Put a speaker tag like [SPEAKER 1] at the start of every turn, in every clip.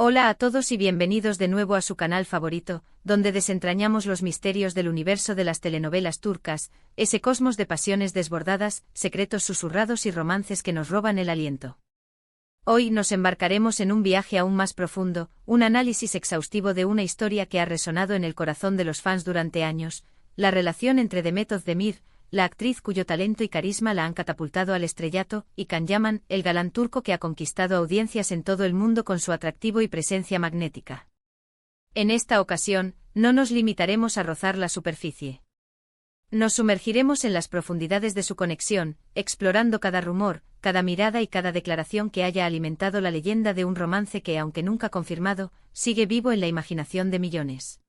[SPEAKER 1] Hola a todos y bienvenidos de nuevo a su canal favorito, donde desentrañamos los misterios del universo de las telenovelas turcas, ese cosmos de pasiones desbordadas, secretos susurrados y romances que nos roban el aliento. Hoy nos embarcaremos en un viaje aún más profundo, un análisis exhaustivo de una historia que ha resonado en el corazón de los fans durante años, la relación entre Demet Özdemir, la actriz cuyo talento y carisma la han catapultado al estrellato, y Can Yaman, el galán turco que ha conquistado audiencias en todo el mundo con su atractivo y presencia magnética. En esta ocasión, no nos limitaremos a rozar la superficie. Nos sumergiremos en las profundidades de su conexión, explorando cada rumor, cada mirada y cada declaración que haya alimentado la leyenda de un romance que, aunque nunca confirmado, sigue vivo en la imaginación de millones.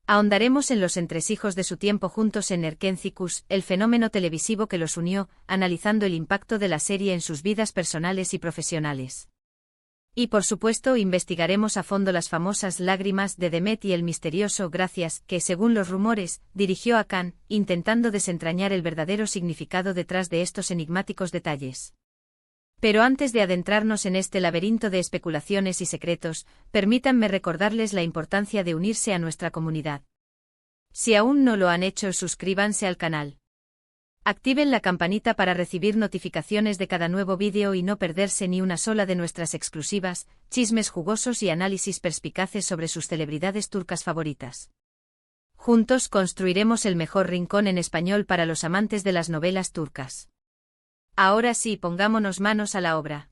[SPEAKER 1] Ahondaremos en los entresijos de su tiempo juntos en Erkencikus, el fenómeno televisivo que los unió, analizando el impacto de la serie en sus vidas personales y profesionales. Y por supuesto investigaremos a fondo las famosas lágrimas de Demet y el misterioso gracias que, según los rumores, dirigió a Can, intentando desentrañar el verdadero significado detrás de estos enigmáticos detalles. Pero antes de adentrarnos en este laberinto de especulaciones y secretos, permítanme recordarles la importancia de unirse a nuestra comunidad. Si aún no lo han hecho, suscríbanse al canal. Activen la campanita para recibir notificaciones de cada nuevo vídeo y no perderse ni una sola de nuestras exclusivas, chismes jugosos y análisis perspicaces sobre sus celebridades turcas favoritas. Juntos construiremos el mejor rincón en español para los amantes de las novelas turcas. Ahora sí, pongámonos manos a la obra.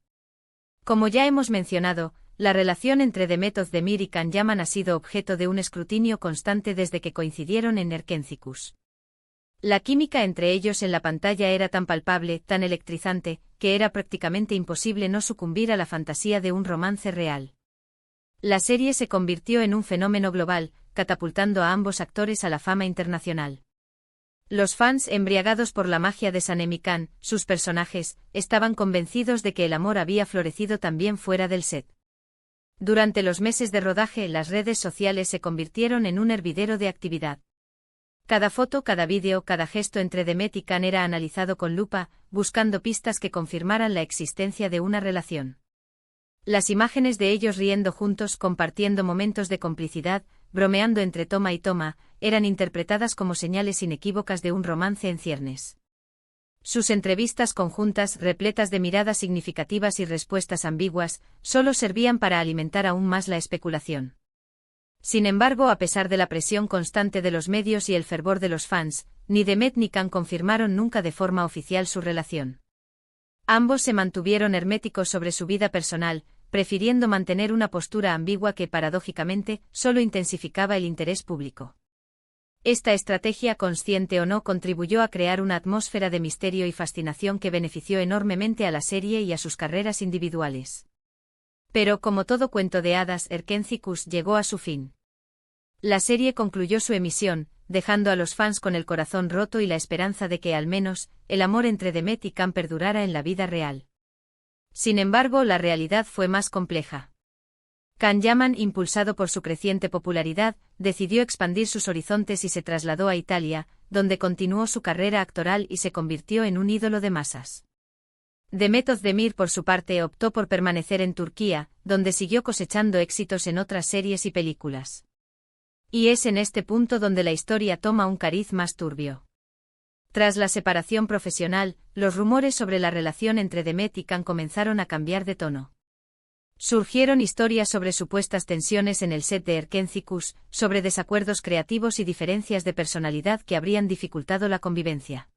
[SPEAKER 1] Como ya hemos mencionado, la relación entre Demet Özdemir y Can Yaman ha sido objeto de un escrutinio constante desde que coincidieron en Erkencikus. La química entre ellos en la pantalla era tan palpable, tan electrizante, que era prácticamente imposible no sucumbir a la fantasía de un romance real. La serie se convirtió en un fenómeno global, catapultando a ambos actores a la fama internacional. Los fans, embriagados por la magia de Sanem Can, sus personajes, estaban convencidos de que el amor había florecido también fuera del set. Durante los meses de rodaje, las redes sociales se convirtieron en un hervidero de actividad. Cada foto, cada vídeo, cada gesto entre Demet y Can era analizado con lupa, buscando pistas que confirmaran la existencia de una relación. Las imágenes de ellos riendo juntos, compartiendo momentos de complicidad, bromeando entre toma y toma, eran interpretadas como señales inequívocas de un romance en ciernes. Sus entrevistas conjuntas, repletas de miradas significativas y respuestas ambiguas, solo servían para alimentar aún más la especulación. Sin embargo, a pesar de la presión constante de los medios y el fervor de los fans, ni Demet ni Can confirmaron nunca de forma oficial su relación. Ambos se mantuvieron herméticos sobre su vida personal, prefiriendo mantener una postura ambigua que, paradójicamente, solo intensificaba el interés público. Esta estrategia, consciente o no, contribuyó a crear una atmósfera de misterio y fascinación que benefició enormemente a la serie y a sus carreras individuales. Pero, como todo cuento de hadas, Erkencikus llegó a su fin. La serie concluyó su emisión, dejando a los fans con el corazón roto y la esperanza de que, al menos, el amor entre Demet y Can perdurara en la vida real. Sin embargo, la realidad fue más compleja. Can Yaman, impulsado por su creciente popularidad, decidió expandir sus horizontes y se trasladó a Italia, donde continuó su carrera actoral y se convirtió en un ídolo de masas. Demet Özdemir, por su parte, optó por permanecer en Turquía, donde siguió cosechando éxitos en otras series y películas. Y es en este punto donde la historia toma un cariz más turbio. Tras la separación profesional, los rumores sobre la relación entre Demet y Can comenzaron a cambiar de tono. Surgieron historias sobre supuestas tensiones en el set de Erkencikus, sobre desacuerdos creativos y diferencias de personalidad que habrían dificultado la convivencia.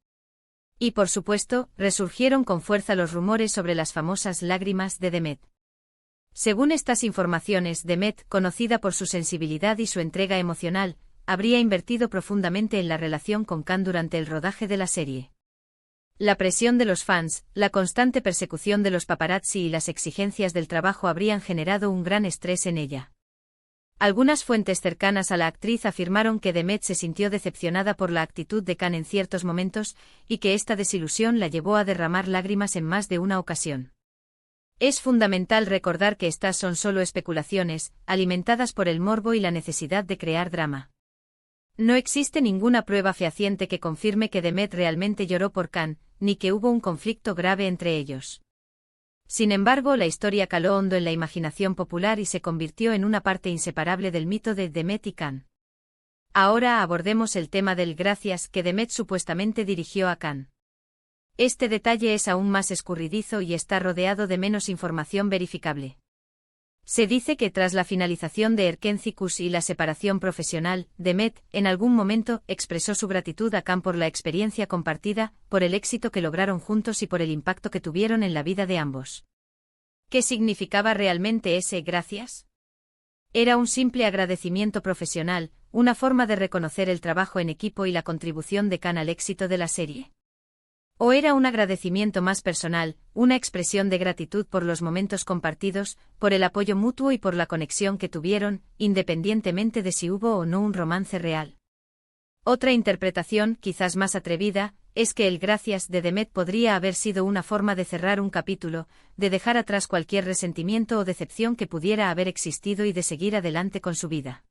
[SPEAKER 1] Y por supuesto, resurgieron con fuerza los rumores sobre las famosas lágrimas de Demet. Según estas informaciones, Demet, conocida por su sensibilidad y su entrega emocional, habría invertido profundamente en la relación con Can durante el rodaje de la serie. La presión de los fans, la constante persecución de los paparazzi y las exigencias del trabajo habrían generado un gran estrés en ella. Algunas fuentes cercanas a la actriz afirmaron que Demet se sintió decepcionada por la actitud de Can en ciertos momentos, y que esta desilusión la llevó a derramar lágrimas en más de una ocasión. Es fundamental recordar que estas son solo especulaciones, alimentadas por el morbo y la necesidad de crear drama. No existe ninguna prueba fehaciente que confirme que Demet realmente lloró por Can, ni que hubo un conflicto grave entre ellos. Sin embargo, la historia caló hondo en la imaginación popular y se convirtió en una parte inseparable del mito de Demet y Can. Ahora abordemos el tema del gracias que Demet supuestamente dirigió a Can. Este detalle es aún más escurridizo y está rodeado de menos información verificable. Se dice que tras la finalización de Erkenciskus y la separación profesional, Demet, en algún momento, expresó su gratitud a Can por la experiencia compartida, por el éxito que lograron juntos y por el impacto que tuvieron en la vida de ambos. ¿Qué significaba realmente ese gracias? Era un simple agradecimiento profesional, una forma de reconocer el trabajo en equipo y la contribución de Can al éxito de la serie. ¿O era un agradecimiento más personal, una expresión de gratitud por los momentos compartidos, por el apoyo mutuo y por la conexión que tuvieron, independientemente de si hubo o no un romance real? Otra interpretación, quizás más atrevida, es que el gracias de Demet podría haber sido una forma de cerrar un capítulo, de dejar atrás cualquier resentimiento o decepción que pudiera haber existido y de seguir adelante con su vida.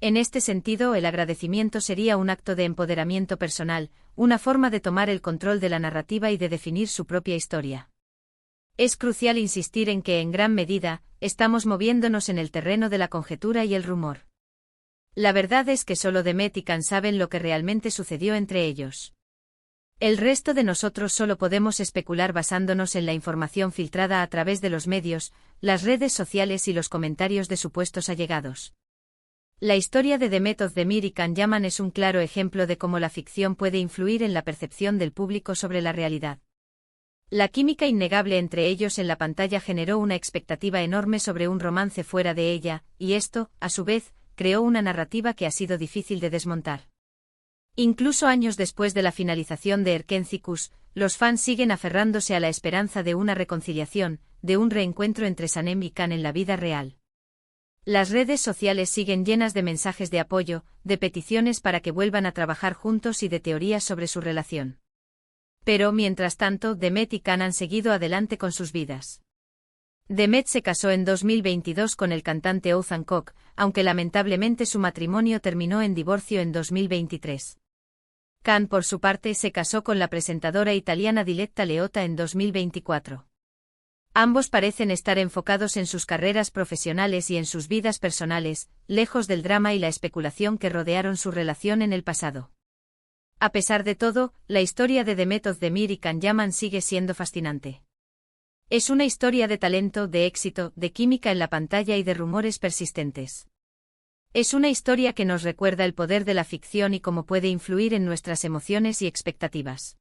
[SPEAKER 1] En este sentido, el agradecimiento sería un acto de empoderamiento personal, una forma de tomar el control de la narrativa y de definir su propia historia. Es crucial insistir en que, en gran medida, estamos moviéndonos en el terreno de la conjetura y el rumor. La verdad es que solo Demet y Can saben lo que realmente sucedió entre ellos. El resto de nosotros solo podemos especular basándonos en la información filtrada a través de los medios, las redes sociales y los comentarios de supuestos allegados. La historia de Demet Özdemir y Can Yaman es un claro ejemplo de cómo la ficción puede influir en la percepción del público sobre la realidad. La química innegable entre ellos en la pantalla generó una expectativa enorme sobre un romance fuera de ella, y esto, a su vez, creó una narrativa que ha sido difícil de desmontar. Incluso años después de la finalización de Erkenciskus, los fans siguen aferrándose a la esperanza de una reconciliación, de un reencuentro entre Sanem y Can en la vida real. Las redes sociales siguen llenas de mensajes de apoyo, de peticiones para que vuelvan a trabajar juntos y de teorías sobre su relación. Pero, mientras tanto, Demet y Can han seguido adelante con sus vidas. Demet se casó en 2022 con el cantante Oğuzhan Koç, aunque lamentablemente su matrimonio terminó en divorcio en 2023. Can, por su parte, se casó con la presentadora italiana Diletta Leotta en 2024. Ambos parecen estar enfocados en sus carreras profesionales y en sus vidas personales, lejos del drama y la especulación que rodearon su relación en el pasado. A pesar de todo, la historia de Demet Özdemir y Can Yaman sigue siendo fascinante. Es una historia de talento, de éxito, de química en la pantalla y de rumores persistentes. Es una historia que nos recuerda el poder de la ficción y cómo puede influir en nuestras emociones y expectativas.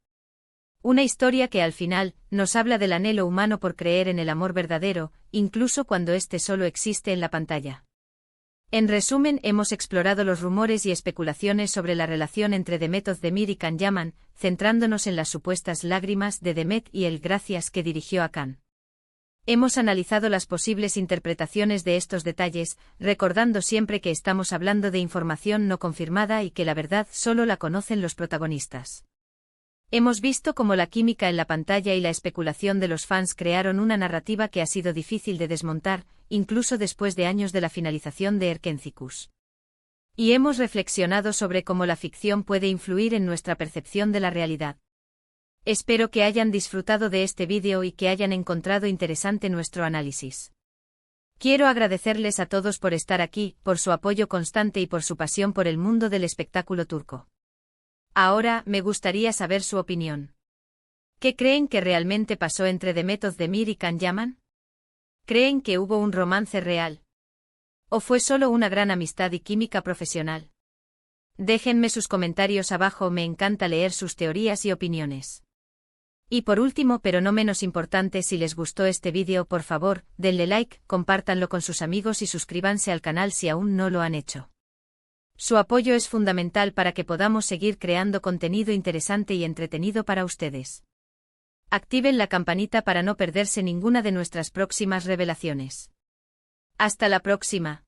[SPEAKER 1] Una historia que al final, nos habla del anhelo humano por creer en el amor verdadero, incluso cuando éste solo existe en la pantalla. En resumen, hemos explorado los rumores y especulaciones sobre la relación entre Demet Özdemir y Can Yaman, centrándonos en las supuestas lágrimas de Demet y el gracias que dirigió a Can. Hemos analizado las posibles interpretaciones de estos detalles, recordando siempre que estamos hablando de información no confirmada y que la verdad solo la conocen los protagonistas. Hemos visto cómo la química en la pantalla y la especulación de los fans crearon una narrativa que ha sido difícil de desmontar, incluso después de años de la finalización de Erkenciskus. Y hemos reflexionado sobre cómo la ficción puede influir en nuestra percepción de la realidad. Espero que hayan disfrutado de este vídeo y que hayan encontrado interesante nuestro análisis. Quiero agradecerles a todos por estar aquí, por su apoyo constante y por su pasión por el mundo del espectáculo turco. Ahora, me gustaría saber su opinión. ¿Qué creen que realmente pasó entre Demet Özdemir y Can Yaman? ¿Creen que hubo un romance real? ¿O fue solo una gran amistad y química profesional? Déjenme sus comentarios abajo, me encanta leer sus teorías y opiniones. Y por último, pero no menos importante, si les gustó este vídeo, por favor, denle like, compártanlo con sus amigos y suscríbanse al canal si aún no lo han hecho. Su apoyo es fundamental para que podamos seguir creando contenido interesante y entretenido para ustedes. Activen la campanita para no perderse ninguna de nuestras próximas revelaciones. Hasta la próxima.